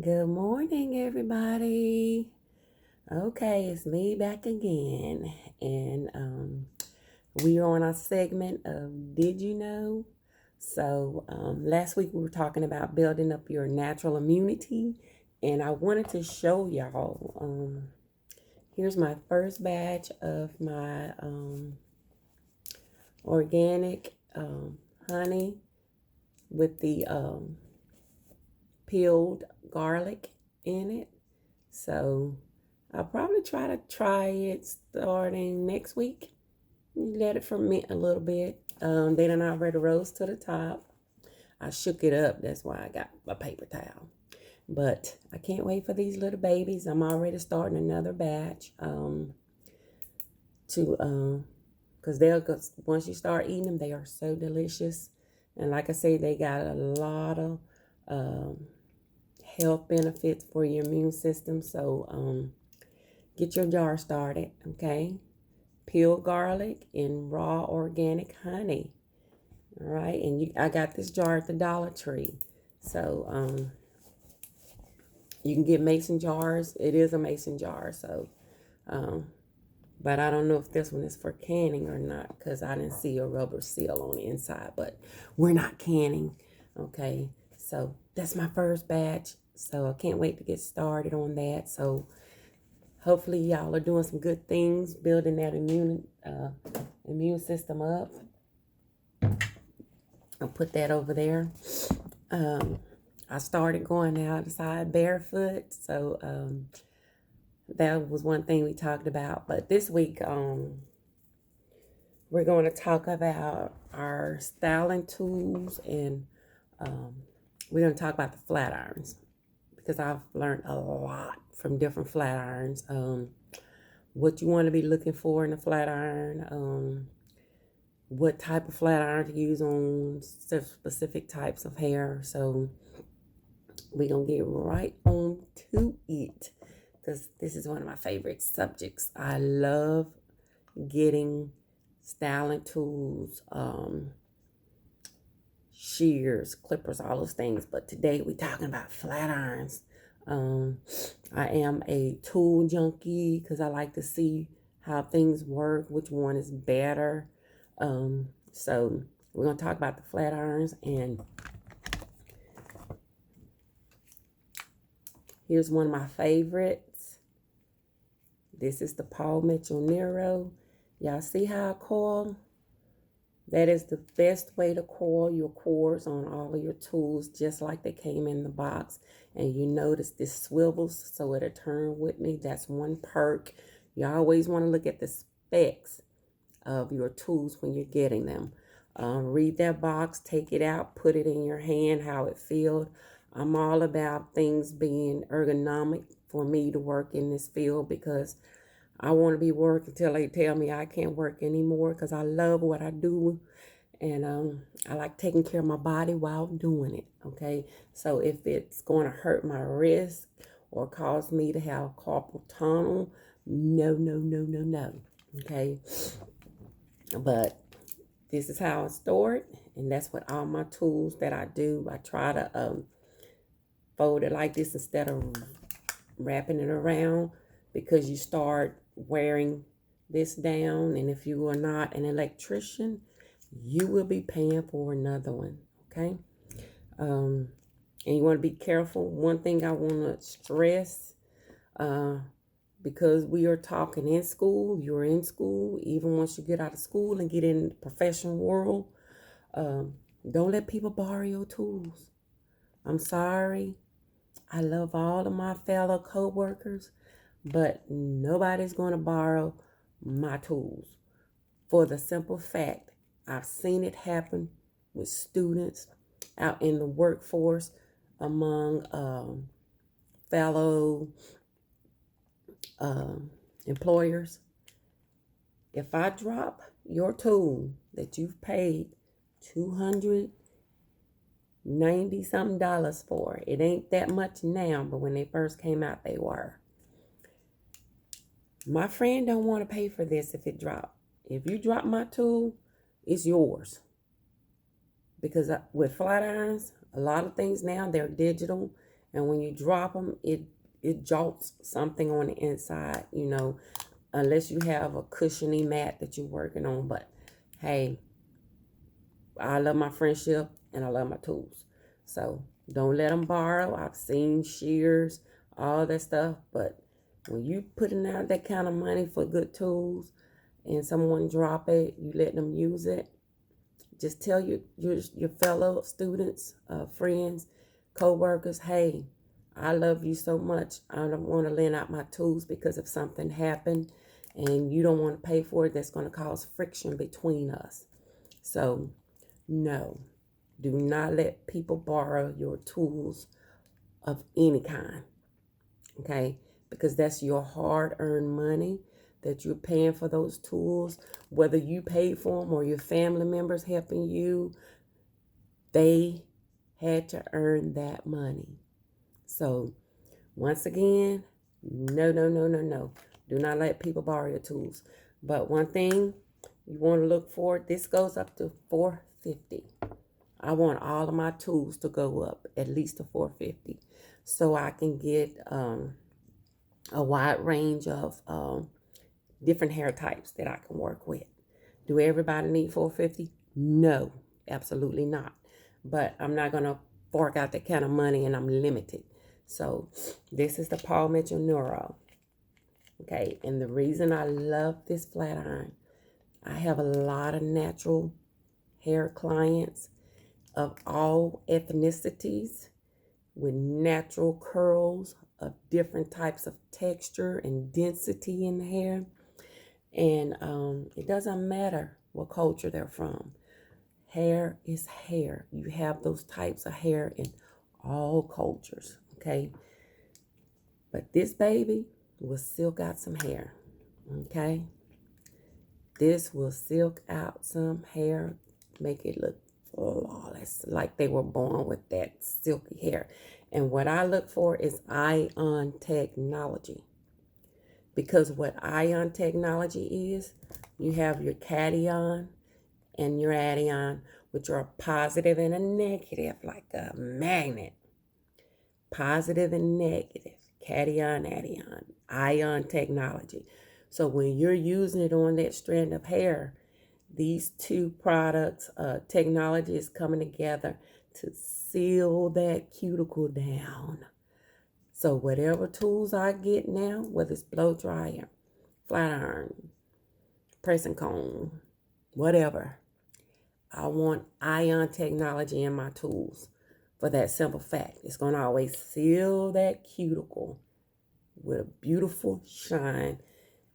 Good morning, everybody. Okay, it's me back again, and we are on our segment of Did You Know? Last week we were talking about building up your natural immunity, and I wanted to show y'all. Here's my first batch of my organic honey with the peeled garlic in it. So I'll probably try it starting next week. Let it ferment a little bit. They done already rose to the top. I shook it up. That's why I got a paper towel. But I can't wait for these little babies. I'm already starting another batch. Because once you start eating them, they are so delicious. And like I say, they got a lot of um, health benefits for your immune system. So get your jar started, okay? Peeled garlic and raw organic honey. All right, and I got this jar at the Dollar Tree. So you can get mason jars. It is a mason jar, um, but I don't know if this one is for canning or not because I didn't see a rubber seal on the inside. But we're not canning, okay? So that's my first batch. So I can't wait to get started on that. So hopefully y'all are doing some good things, building that immune system up. I'll put that over there. I started going outside barefoot, so that was one thing we talked about. But this week, we're going to talk about our styling tools, and we're going to talk about the flat irons because I've learned a lot from different flat irons. What you want to be looking for in a flat iron, what type of flat iron to use on specific types of hair. So we're going to get right on to it because this is one of my favorite subjects. I love getting styling tools, shears, clippers, all those things. But today we're talking about flat irons. I am a tool junkie because I like to see how things work, which one is better. So we're going to talk about the flat irons, and here's one of my favorites. This is the Paul Mitchell Nero. Y'all see how I coil? That is the best way to coil your cords on all of your tools, just like they came in the box. And you notice this swivels so it'll turn with me. That's one perk. You always want to look at the specs of your tools when you're getting them. Read that box, take it out, put it in your hand, how it feels. I'm all about things being ergonomic for me to work in this field because I want to be working until they tell me I can't work anymore because I love what I do. And I like taking care of my body while doing it, okay? So if it's going to hurt my wrist or cause me to have carpal tunnel, no, no, no, no, no, okay? But this is how I store it, and that's what all my tools that I do. I try to fold it like this instead of wrapping it around because you start wearing this down, and if you are not an electrician, you will be paying for another one, okay? And you want to be careful. One thing I want to stress, because we are talking in school, you're in school, even once you get out of school and get in the professional world, don't let people borrow your tools. I'm sorry. I love all of my fellow co-workers, but nobody's going to borrow my tools for the simple fact I've seen it happen with students out in the workforce among fellow employers. If I drop your tool that you've paid $290 something for, it ain't that much now, but when they first came out, they were. My friend don't want to pay for this if it dropped. If you drop my tool, it's yours. Because with flat irons, a lot of things now, they're digital. And when you drop them, it jolts something on the inside, you know, unless you have a cushiony mat that you're working on. But hey, I love my friendship and I love my tools. So don't let them borrow. I've seen shears, all that stuff. But when you putting out that kind of money for good tools and someone drop it, you let them use it, just tell your fellow students, friends, co-workers, hey, I love you so much. I don't want to lend out my tools because if something happened and you don't want to pay for it, that's going to cause friction between us. So, no, do not let people borrow your tools of any kind, okay? Because that's your hard-earned money that you're paying for those tools, whether you paid for them or your family members helping you, they had to earn that money. So once again, no, no, no, no, no. Do not let people borrow your tools. But one thing you want to look for, this goes up to $450. I want all of my tools to go up at least to $450 so I can get a wide range of different hair types that I can work with. Do everybody need $450? No, absolutely not. But I'm not going to fork out that kind of money and I'm limited. So this is the Paul Mitchell Neuro. Okay, and the reason I love this flat iron, I have a lot of natural hair clients of all ethnicities with natural curls of different types of texture and density in the hair. And it doesn't matter what culture they're from. Hair is hair. You have those types of hair in all cultures, okay? But this baby will silk out some hair, okay? This will silk out some hair, make it look flawless, like they were born with that silky hair. And what I look for is ion technology. Because what ion technology is, you have your cation and your anion, which are a positive and a negative, like a magnet. Positive and negative, cation, anion, ion technology. So when you're using it on that strand of hair, these two products, technology is coming together to seal that cuticle down. So whatever tools I get now, whether it's blow dryer, flat iron, pressing comb, whatever, I want ion technology in my tools for that simple fact. It's going to always seal that cuticle with a beautiful shine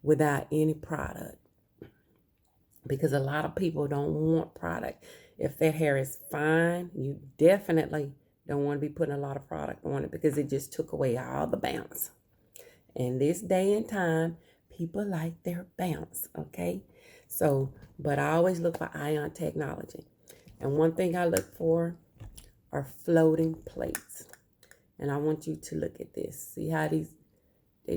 without any product. Because a lot of people don't want product. If that hair is fine, you definitely don't want to be putting a lot of product on it because it just took away all the bounce. In this day and time, people like their bounce, okay? So, but I always look for ion technology. And one thing I look for are floating plates. And I want you to look at this. See how they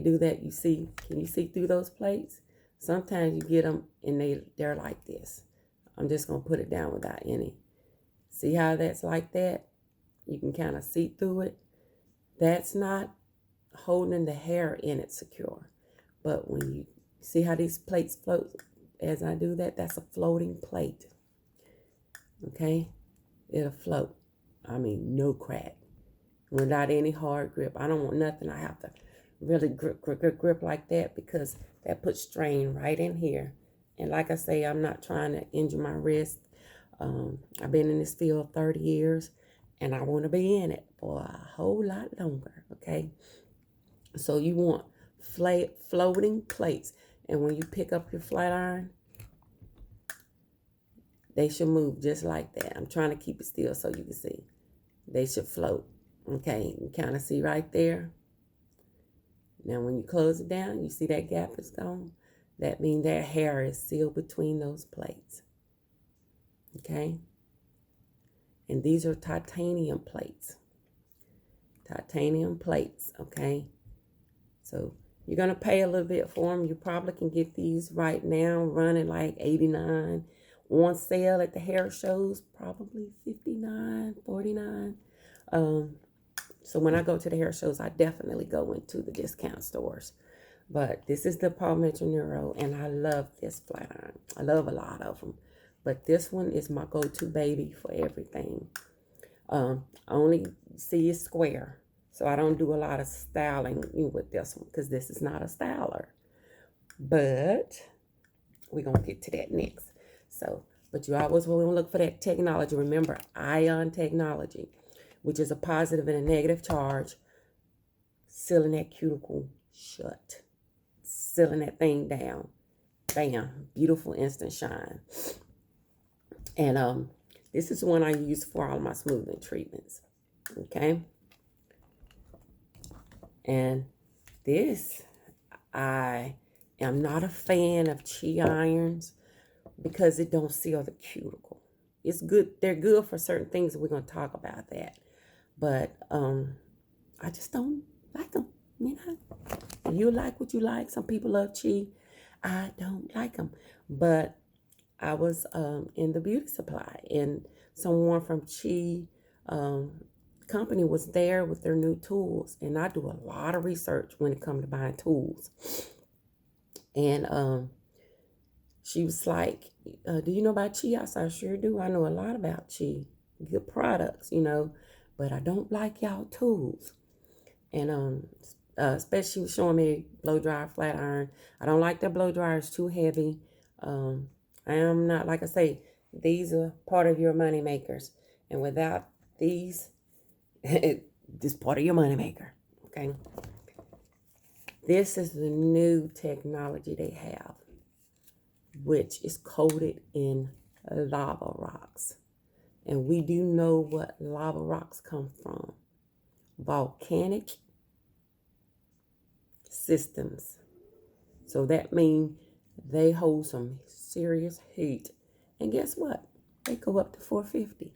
do that? You see, can you see through those plates? Sometimes you get them and they're like this. I'm just going to put it down without any. See how that's like that? You can kind of see through it. That's not holding the hair in it secure. But when you see how these plates float as I do that, that's a floating plate. Okay? It'll float. I mean, no crack. Without any hard grip. I don't want nothing I have to really grip like that because that puts strain right in here. And like I say, I'm not trying to injure my wrist. I've been in this field 30 years and I want to be in it for a whole lot longer, okay? So you want floating plates. And when you pick up your flat iron, they should move just like that. I'm trying to keep it still so you can see. They should float, okay? You kind of see right there. Now, when you close it down, you see that gap is gone. That means that hair is sealed between those plates. Okay? And these are titanium plates. Titanium plates, okay? So you're going to pay a little bit for them. You probably can get these right now running like $89. On sale at the hair shows, probably $59, $49. So when I go to the hair shows, I definitely go into the discount stores. But this is the Paul Mitchell Neuro, and I love this flat iron. I love a lot of them. But this one is my go-to baby for everything. I only see it square. So I don't do a lot of styling with this one because this is not a styler. But we're going to get to that next. So, but you always want to look for that technology. Remember, ion technology, which is a positive and a negative charge, sealing that cuticle shut, sealing that thing down. Bam, beautiful instant shine. And this is one I use for all my smoothing treatments. Okay. And this, I am not a fan of Chi irons because it don't seal the cuticle. It's good. They're good for certain things. We're going to talk about that. But I just don't like them. You know, you like what you like. Some people love Chi. I don't like them. But I was in the beauty supply, and someone from Chi company was there with their new tools, and I do a lot of research when it comes to buying tools. And she was like, do you know about Chi? I said, I sure do. I know a lot about Chi. Good products, you know, but I don't like y'all tools. And especially showing me blow dryer, flat iron. I don't like their blow dryers too heavy. I am not, like I say, these are part of your money makers. And without these, this part of your money maker. Okay. This is the new technology they have, which is coated in lava rocks. And we do know what lava rocks come from. Volcanic systems. So that means they hold some serious heat. And guess what? They go up to 450.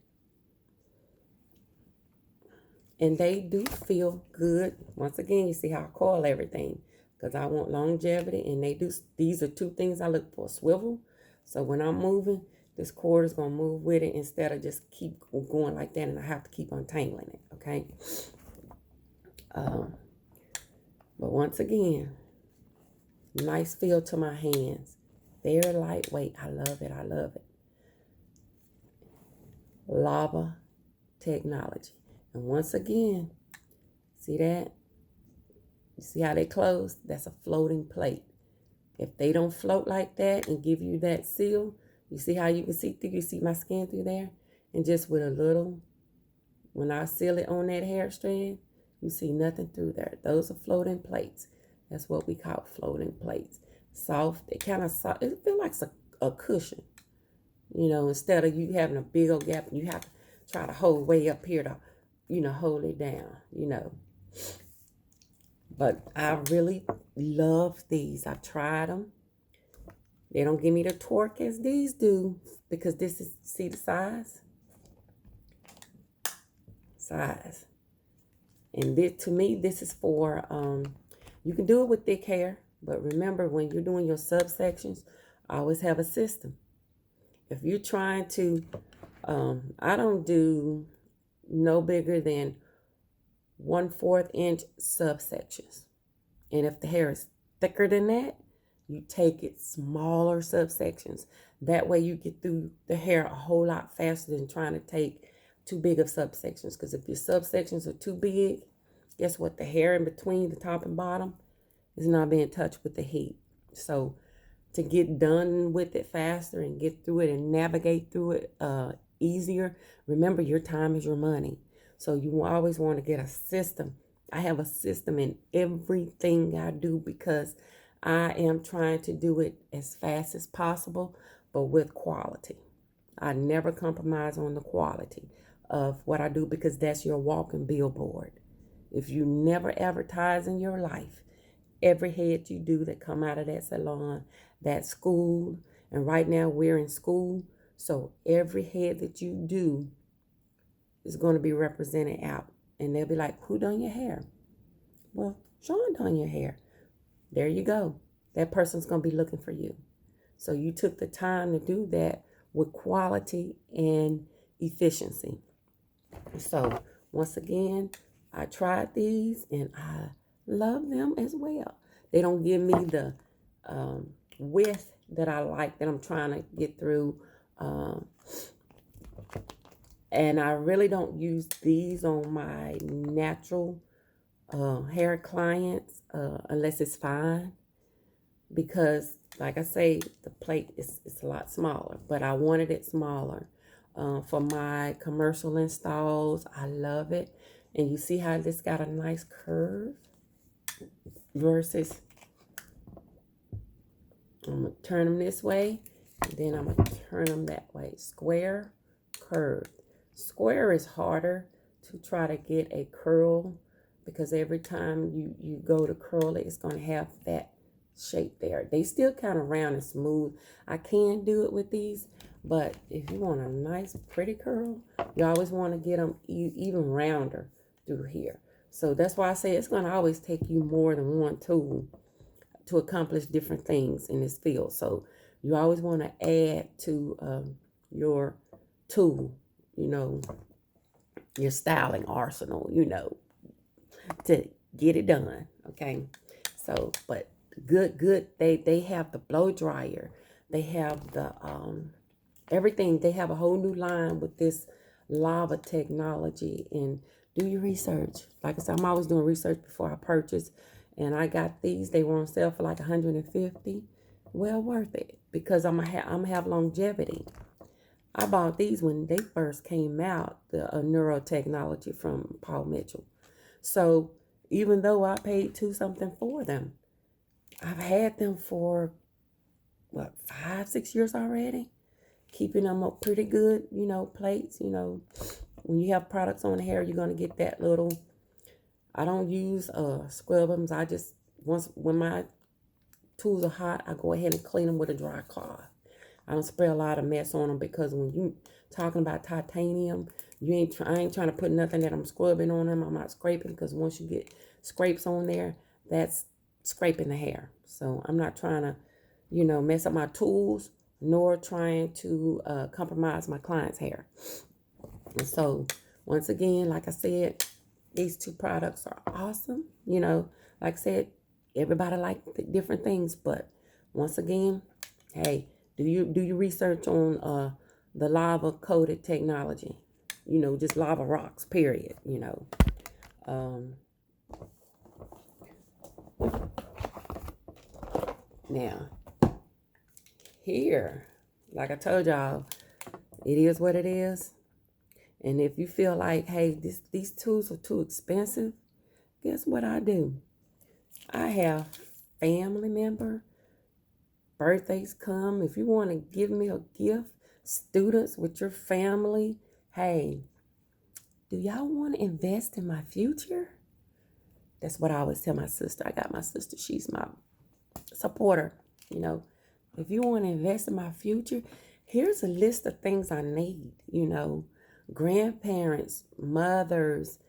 And they do feel good. Once again, you see how I coil everything. Because I want longevity. And they do. These are two things I look for. Swivel. So when I'm moving, this cord is going to move with it instead of just keep going like that. And I have to keep untangling it. Okay. But once again, nice feel to my hands. Very lightweight. I love it. I love it. Lava technology. And once again, see that? You see how they close? That's a floating plate. If they don't float like that and give you that seal, you see how you can see through? You see my skin through there? And just with a little, when I seal it on that hair strand, you see nothing through there. Those are floating plates. That's what we call floating plates. Soft, it kind of soft. It feels like a cushion. You know, instead of you having a big old gap and you have to try to hold way up here to, you know, hold it down, you know. But I really love these. I tried them. They don't give me the torque as these do because this is, see the size? Size. And this, to me, this is for, you can do it with thick hair, but remember when you're doing your subsections, always have a system. If you're trying to, I don't do no bigger than 1/4 inch subsections. And if the hair is thicker than that, you take it smaller subsections. That way you get through the hair a whole lot faster than trying to take too big of subsections. Because if your subsections are too big, guess what? The hair in between the top and bottom is not being touched with the heat. So to get done with it faster and get through it and navigate through it easier, remember your time is your money. So you always want to get a system. I have a system in everything I do because I am trying to do it as fast as possible, but with quality. I never compromise on the quality of what I do because that's your walking billboard. If you never advertise in your life, every head you do that come out of that salon, that school, and right now we're in school, so every head that you do is going to be represented out. And they'll be like, who done your hair? Well, Sean done your hair. There you go. That person's going to be looking for you. So you took the time to do that with quality and efficiency. So once again, I tried these and I love them as well. They don't give me the width that I like that I'm trying to get through. Um, and I really don't use these on my natural hair clients unless it's fine, because like I say, the plate is a lot smaller, but I wanted it smaller for my commercial installs. I love it. And you see how this got a nice curve versus, I'm going to turn them this way, and then I'm going to turn them that way. Square, curved. Square is harder to try to get a curl, because every time you go to curl it, it's going to have that shape there. They still kind of round and smooth. I can do it with these, but if you want a nice pretty curl, you always want to get them even rounder through here. So that's why I say it's going to always take you more than one tool to accomplish different things in this field. So you always want to add to your tool, you know, your styling arsenal, you know, to get it done. Okay. So, but good. They have the blow dryer. They have the everything. They have a whole new line with this lava technology. And do your research. Like I said, I'm always doing research before I purchase. And I got these. They were on sale for like $150. Well worth it, because I'm gonna have longevity. I bought these when they first came out, the neurotechnology from Paul Mitchell. So even though I paid $2 something for them, I've had them for what, 5-6 years already, keeping them up pretty good. You know, plates. You know, when you have products on the hair, you're gonna get that little. I don't use scrub-ums. I just, when my tools are hot, I go ahead and clean them with a dry cloth. I don't spray a lot of mess on them, because when you talking about titanium, I ain't trying to put nothing that I'm scrubbing on them. I'm not scraping, because once you get scrapes on there, that's scraping the hair. So I'm not trying to, you know, mess up my tools, nor trying to compromise my client's hair. And so once again, like I said, these two products are awesome. You know, like I said, everybody likes different things, but once again, hey, do you research on the lava coated technology? You know, just lava rocks, period. You know, now here, like I told y'all, it is what it is. And if you feel like, hey, these tools are too expensive, guess what I do? I have family member birthdays come. If you want to give me a gift, students with your family, hey, do y'all want to invest in my future? That's what I always tell my sister. I got my sister. She's my supporter. You know, if you want to invest in my future, here's a list of things I need. You know, grandparents, mothers,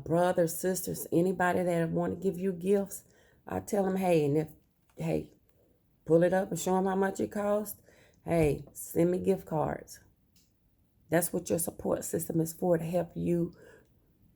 brothers, sisters, anybody that want to give you gifts, I tell them, hey, pull it up and show them how much it costs. Hey, send me gift cards. That's what your support system is for, to help you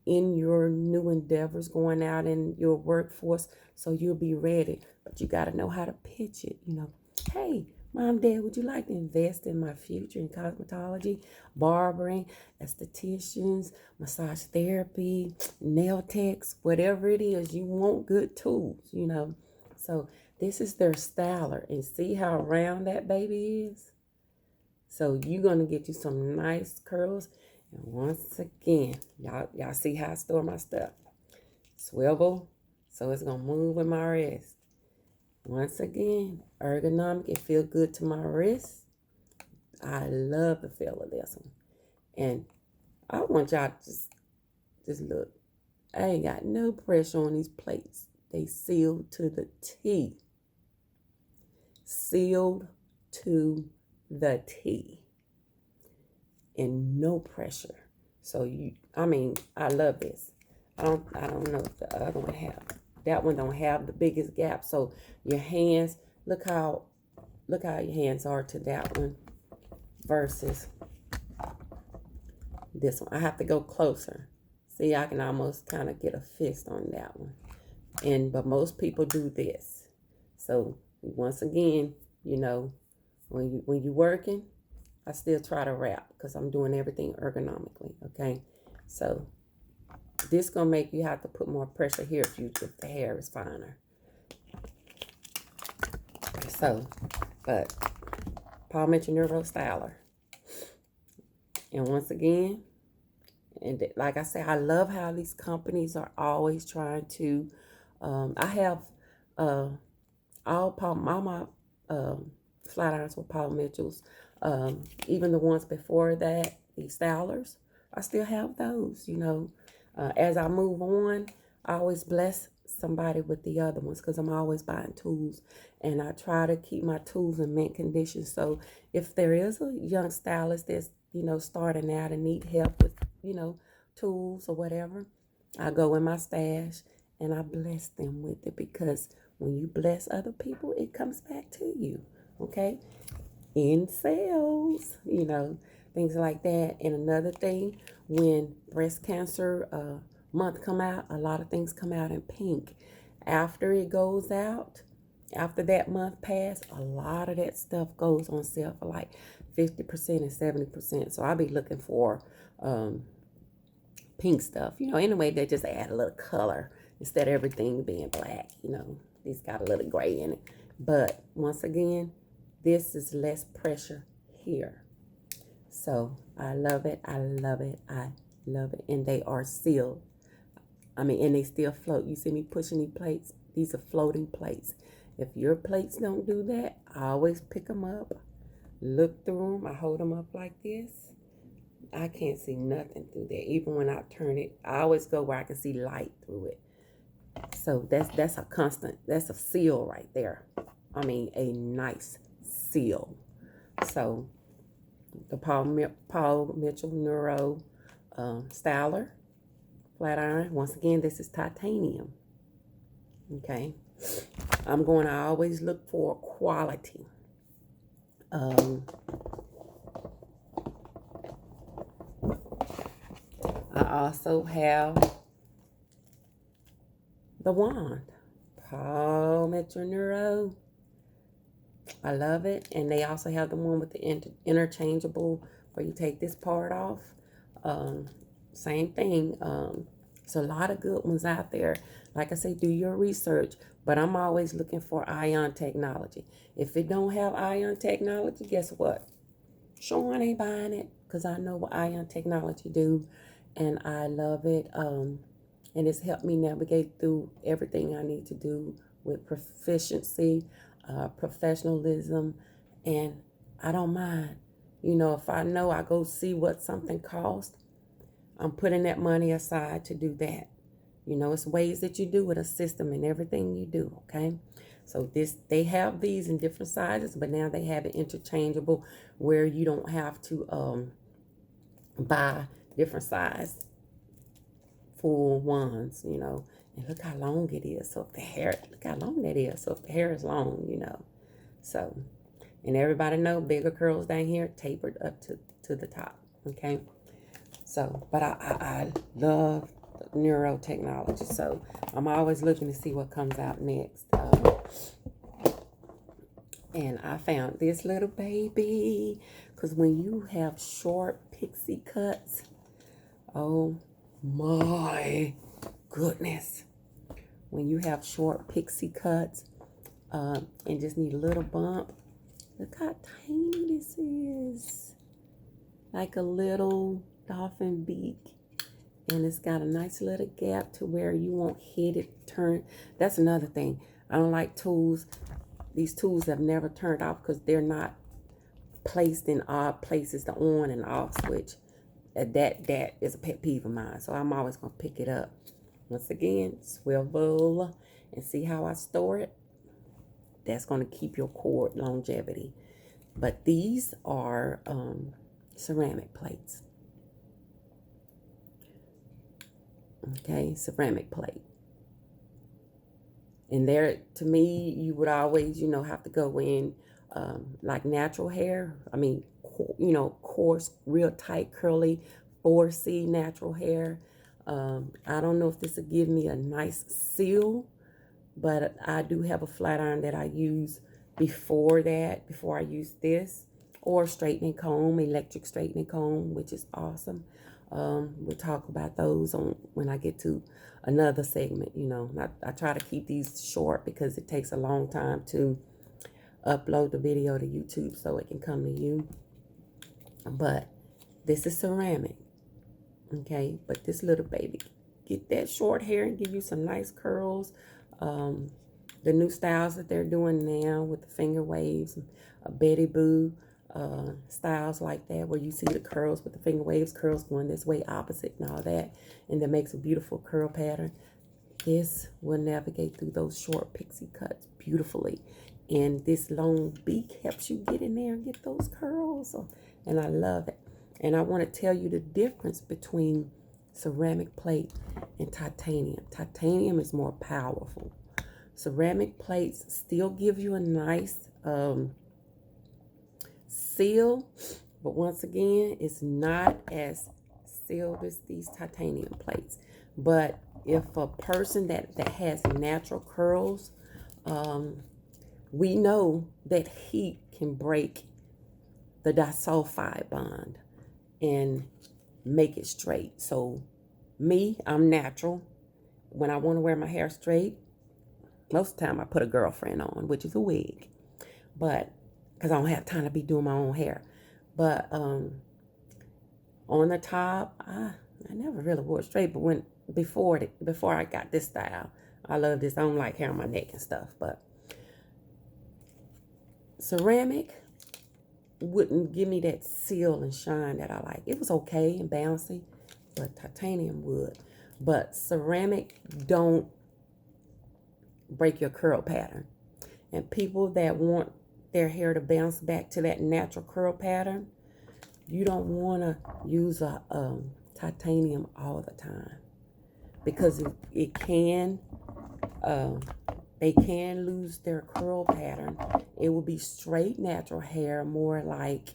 in your new endeavors, going out in your workforce, so you'll be ready. But you got to know how to pitch it. You know, hey, Mom, Dad, would you like to invest in my future in cosmetology, barbering, estheticians, massage therapy, nail techs, whatever it is, you want good tools, you know. So this is their styler, and see how round that baby is? So you're going to get you some nice curls. And once again, y'all see how I store my stuff. Swivel, so it's going to move with my wrist. Once again, ergonomic, it feels good to my wrist. I love the feel of this one. And I want y'all to just look. I ain't got no pressure on these plates. They sealed to the T. Sealed to the T. And no pressure. So I love this. I don't know if the other one have. That one don't have the biggest gap. So your hands, look how your hands are to that one versus this one. I have to go closer. See, I can almost kind of get a fist on that one. But most people do this. So once again, you know, when you're working, I still try to wrap because I'm doing everything ergonomically. Okay, so this gonna make you have to put more pressure here if the hair is finer. So, but Paul Mitchell Neuro Styler, and once again, and like I say, I love how these companies are always trying to. I have all my flat irons with Paul Mitchell's. Even the ones before that, the stylers, I still have those. You know, as I move on, I always bless somebody with the other ones because I'm always buying tools, and I try to keep my tools in mint condition. So if there is a young stylist that's starting out and need help with tools or whatever, I go in my stash and I bless them with it because when you bless other people, it comes back to you. Okay, in sales, things like that. And another thing, when breast cancer month come out, a lot of things come out in pink. After it goes out, after that month pass, a lot of that stuff goes on sale for like 50% and 70%. So I'll be looking for pink stuff. Anyway, they just add a little color instead of everything being black. These got a little gray in it. But once again, this is less pressure here. So I love it. I love it. I love it. And they are sealed. And they still float. You see me pushing these plates? These are floating plates. If your plates don't do that, I always pick them up, look through them. I hold them up like this. I can't see nothing through there. Even when I turn it, I always go where I can see light through it. So that's a constant. That's a seal right there. A nice seal. So the Paul Mitchell Neuro Styler flat iron. Once again, this is titanium. Okay, I'm going to always look for quality. I also have the wand, Paul Mitchell Neuro. I love it. And they also have the one with the interchangeable where you take this part off. Same thing. There's a lot of good ones out there. Like I say, do your research. But I'm always looking for ion technology. If it don't have ion technology, guess what? Sean ain't buying it because I know what ion technology do. And I love it. And it's helped me navigate through everything I need to do with proficiency, professionalism, and I don't mind. If I know I go see what something costs, I'm putting that money aside to do that. It's ways that you do it, a system in everything you do, okay? So they have these in different sizes, but now they have it interchangeable where you don't have to buy different size full ones, and look how long it is. So if the hair, look how long that is. So if the hair is long, So, and everybody know bigger curls down here, tapered up to the top, okay? So, but I love neurotechnology. So I'm always looking to see what comes out next. And I found this little baby, because when you have short pixie cuts, oh my goodness. When you have short pixie cuts and just need a little bump, look how tiny this is. Like a little dolphin beak. And it's got a nice little gap to where you won't hit it, turn. That's another thing. I don't like tools. These tools have never turned off because they're not placed in odd places, the on and off switch. That is a pet peeve of mine. So I'm always going to pick it up. Once again, swivel and see how I store it. That's going to keep your cord longevity. But these are ceramic plates. Okay, ceramic plate. And there, to me, you would always, have to go in like natural hair. Coarse, real tight, curly, 4C natural hair. I don't know if this will give me a nice seal, but I do have a flat iron that I use before I use this, or straightening comb, electric straightening comb, which is awesome. We'll talk about those on when I get to another segment. You know, I try to keep these short because it takes a long time to upload the video to YouTube so it can come to you. But this is ceramic, okay? But this little baby, get that short hair and give you some nice curls. The new styles that they're doing now with the finger waves, Betty Boo styles like that, where you see the curls with the finger waves, curls going this way, opposite, and all that, and that makes a beautiful curl pattern. This will navigate through those short pixie cuts beautifully, and this long beak helps you get in there and get those curls. And I love it. And I want to tell you the difference between ceramic plate and titanium. Titanium is more powerful. Ceramic plates still give you a nice seal, but once again, it's not as sealed as these titanium plates. But if a person that has natural curls, we know that heat can break the disulfide bond and make it straight. So me, I'm natural. When I want to wear my hair straight, most of the time I put a girlfriend on, which is a wig, but because I don't have time to be doing my own hair. But on the top, I never really wore it straight. But before I got this style, I love this. I don't like hair on my neck and stuff, but ceramic wouldn't give me that seal and shine that I like. It was okay and bouncy, but titanium would. But ceramic don't break your curl pattern. And people that want their hair to bounce back to that natural curl pattern, you don't want to use a titanium all the time, because it can they can lose their curl pattern. It will be straight natural hair, more like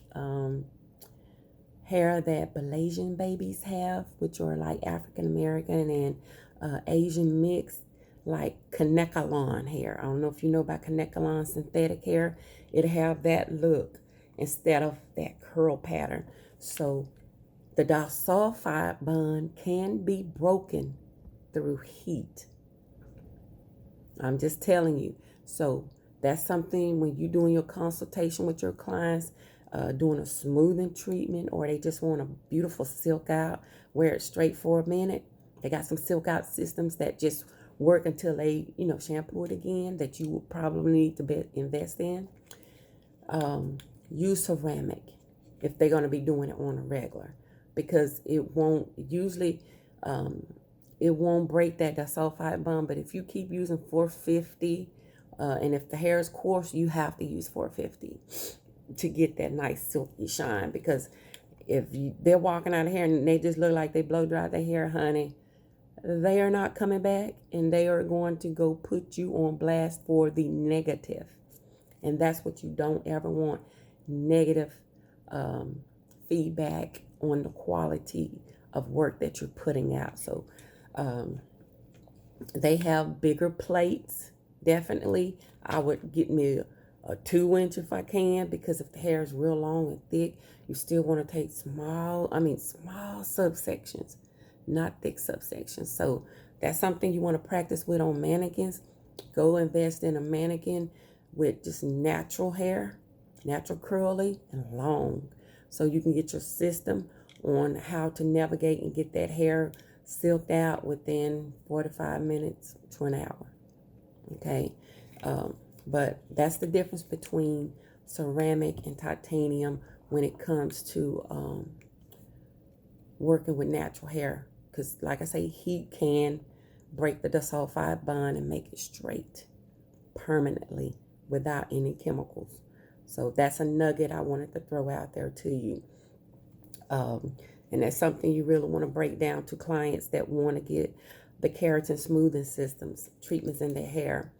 hair that Malaysian babies have, which are like African American and Asian mixed, like Kanekalon hair. I don't know if you know about Kanekalon synthetic hair. It'll have that look instead of that curl pattern. So the disulfide bond can be broken through heat. I'm just telling you. So that's something when you're doing your consultation with your clients, doing a smoothing treatment, or they just want a beautiful silk out, wear it straight for a minute. They got some silk out systems that just work until they, shampoo it again, that you will probably need to invest in. Use ceramic if they're going to be doing it on a regular, because it won't break that disulfide bond. But if you keep using 450, and if the hair is coarse, you have to use 450 to get that nice silky shine. Because if they're walking out of here and they just look like they blow dry their hair, honey, they are not coming back, and they are going to go put you on blast for the negative. And that's what you don't ever want, negative feedback on the quality of work that you're putting out. So they have bigger plates. Definitely, I would get me a 2-inch if I can, because if the hair is real long and thick, you still want to take small subsections, not thick subsections. So that's something you want to practice with on mannequins. Go invest in a mannequin with just natural hair, natural curly and long, so you can get your system on how to navigate and get that hair silked out within 45 minutes to an hour. Okay, but that's the difference between ceramic and titanium when it comes to working with natural hair. Because like I say, heat can break the disulfide bond and make it straight permanently without any chemicals. So that's a nugget I wanted to throw out there to you. And that's something you really want to break down to clients that want to get the keratin smoothing systems, treatments in their hair.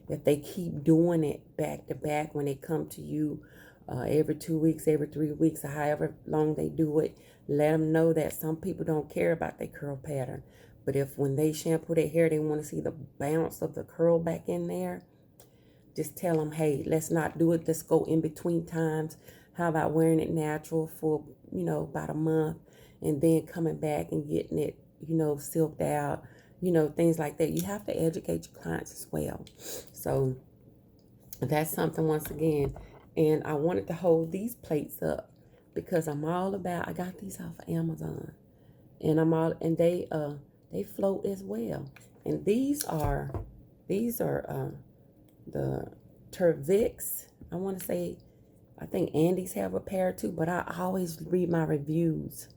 If they keep doing it back to back when they come to you every 2 weeks, every 3 weeks, or however long they do it. Let them know that some people don't care about their curl pattern. But if when they shampoo their hair, they want to see the bounce of the curl back in there, just tell them, hey, let's not do it. Let's go in between times. How about wearing it natural for, about a month and then coming back and getting it, silked out, things like that. You have to educate your clients as well. So that's something once again. And I wanted to hold these plates up because I got these off of Amazon. And they float as well. And these are the Tervix. I think Andy's have a pair too, but I always read my reviews.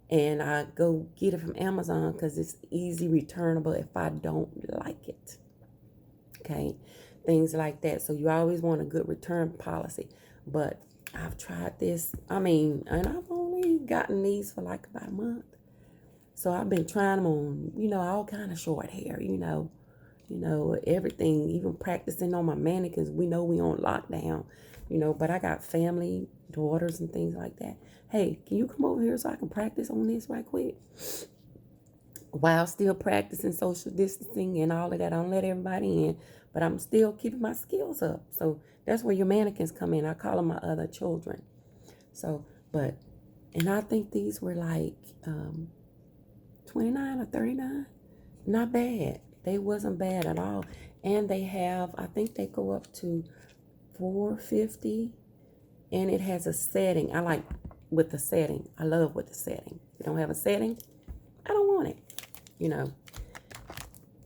And I go get it from Amazon because it's easy returnable if I don't like it. Okay, things like that. So you always want a good return policy. But I've tried this. And I've only gotten these for like about a month. So I've been trying them on, all kind of short hair, everything, even practicing on my mannequins. We know we on lockdown, but I got family, daughters and things like that. Hey, can you come over here so I can practice on this right quick? While still practicing social distancing and all of that. I don't let everybody in, but I'm still keeping my skills up. So that's where your mannequins come in. I call them my other children. So, and I think these were like 29 or 39. Not bad. They wasn't bad at all. And they have, I think they go up to $4.50. And it has a setting. I like with the setting. I love with the setting. If you don't have a setting, I don't want it.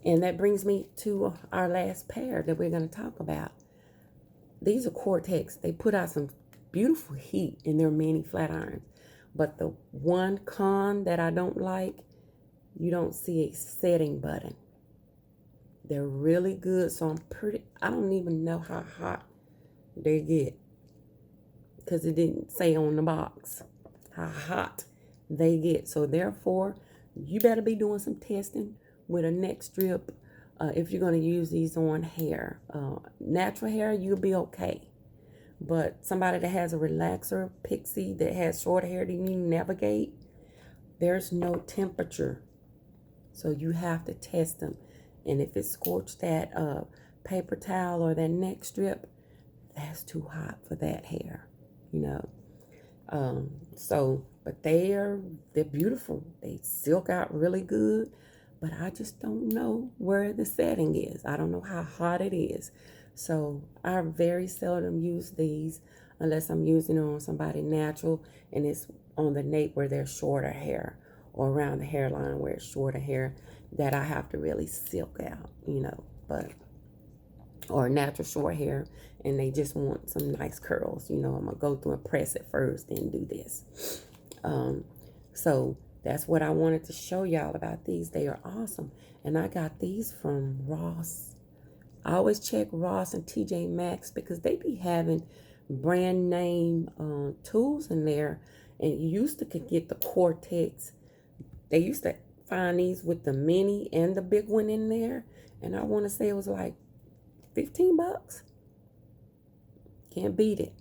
And that brings me to our last pair that we're going to talk about. These are Cortex. They put out some beautiful heat in their mini flat irons. But the one con that I don't like, you don't see a setting button. They're really good. So I don't even know how hot they get. Because it didn't say on the box how hot they get. So therefore, you better be doing some testing with a neck strip if you're going to use these on hair. Natural hair, you'll be okay. But somebody that has a relaxer, pixie, that has short hair that you need to navigate, there's no temperature. So you have to test them. And if it scorched that paper towel or that neck strip, that's too hot for that hair. But they're beautiful. They silk out really good, but I just don't know where the setting is. I don't know how hot it is. So I very seldom use these unless I'm using it on somebody natural and it's on the nape where there's shorter hair or around the hairline where it's shorter hair that I have to really silk out, or natural short hair and they just want some nice curls. I'm going to go through and press it first and do this. So that's what I wanted to show y'all about these. They are awesome. And I got these from Ross. I always check Ross and TJ Maxx because they be having brand name tools in there. And you used to could get the Cortex. They used to find these with the mini and the big one in there. And I want to say it was like $15. Can't beat it.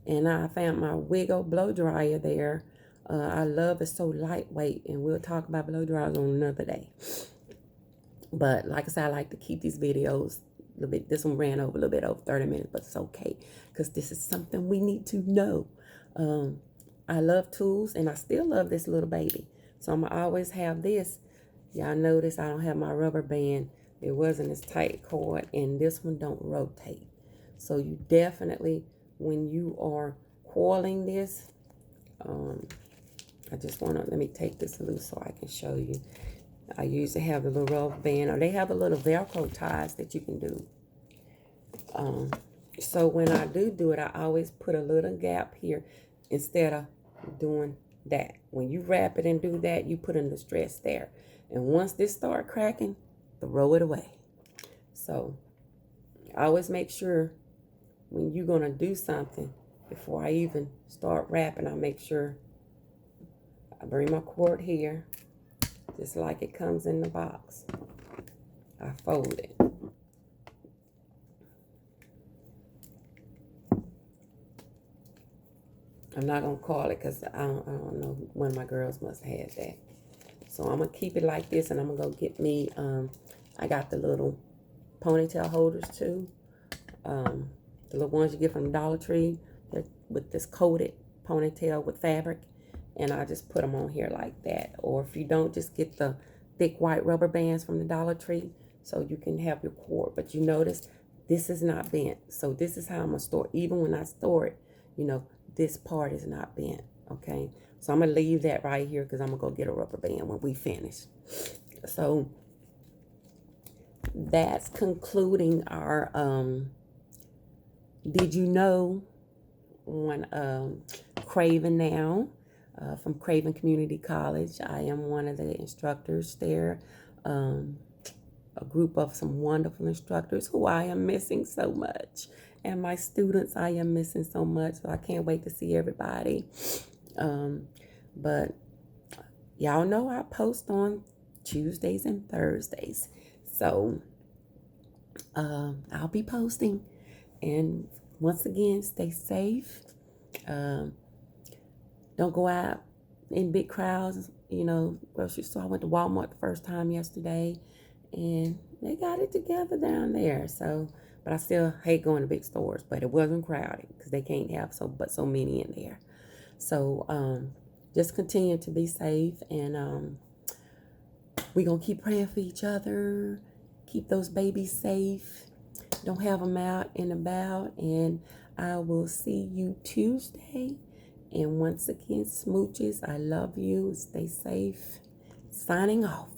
And I found my Wiggle blow dryer there. I love it, so lightweight, and we'll talk about blow dryers on another day. But like I said, I like to keep these videos a little bit. This one ran over a little bit over 30 minutes, but it's okay because this is something we need to know. I love tools, and I still love this little baby. So I'm gonna always have this. Y'all notice I don't have my rubber band. It wasn't as tight cord, and this one don't rotate. So you definitely, when you are coiling this, I just want to, let me take this loose so I can show you. I usually have the little rubber band, or they have the little Velcro ties that you can do. So when I do it, I always put a little gap here instead of doing that. When you wrap it and do that, you put in the stress there. And once this start cracking, throw it away. So I always make sure when you're going to do something, before I even start wrapping, I make sure I bring my cord here, just like it comes in the box. I fold it. I'm not going to call it because I don't know. One of my girls must have had that. So I'm going to keep it like this, and I'm going to go get me, I got the little ponytail holders too. The little ones you get from the Dollar Tree. They're with this coated ponytail with fabric. And I just put them on here like that. Or if you don't, just get the thick white rubber bands from the Dollar Tree so you can have your cord. But you notice this is not bent. So this is how I'm going to store it. Even when I store it, you know, this part is not bent. Okay. So I'm going to leave that right here because I'm going to go get a rubber band when we finish. So that's concluding our Did You Know on Craven Now. From Craven Community College. I am one of the instructors there. A group of some wonderful instructors who I am missing so much. And my students I am missing so much. So I can't wait to see everybody. But y'all know I post on Tuesdays and Thursdays. So I'll be posting. And once again, stay safe. Don't go out in big crowds, you know, grocery store. I went to Walmart the first time yesterday, and they got it together down there. So, but I still hate going to big stores, but it wasn't crowded because they can't have so many in there. So, just continue to be safe, and we're going to keep praying for each other, keep those babies safe, don't have them out and about, and I will see you Tuesday. And once again, smooches, I love you. Stay safe. Signing off.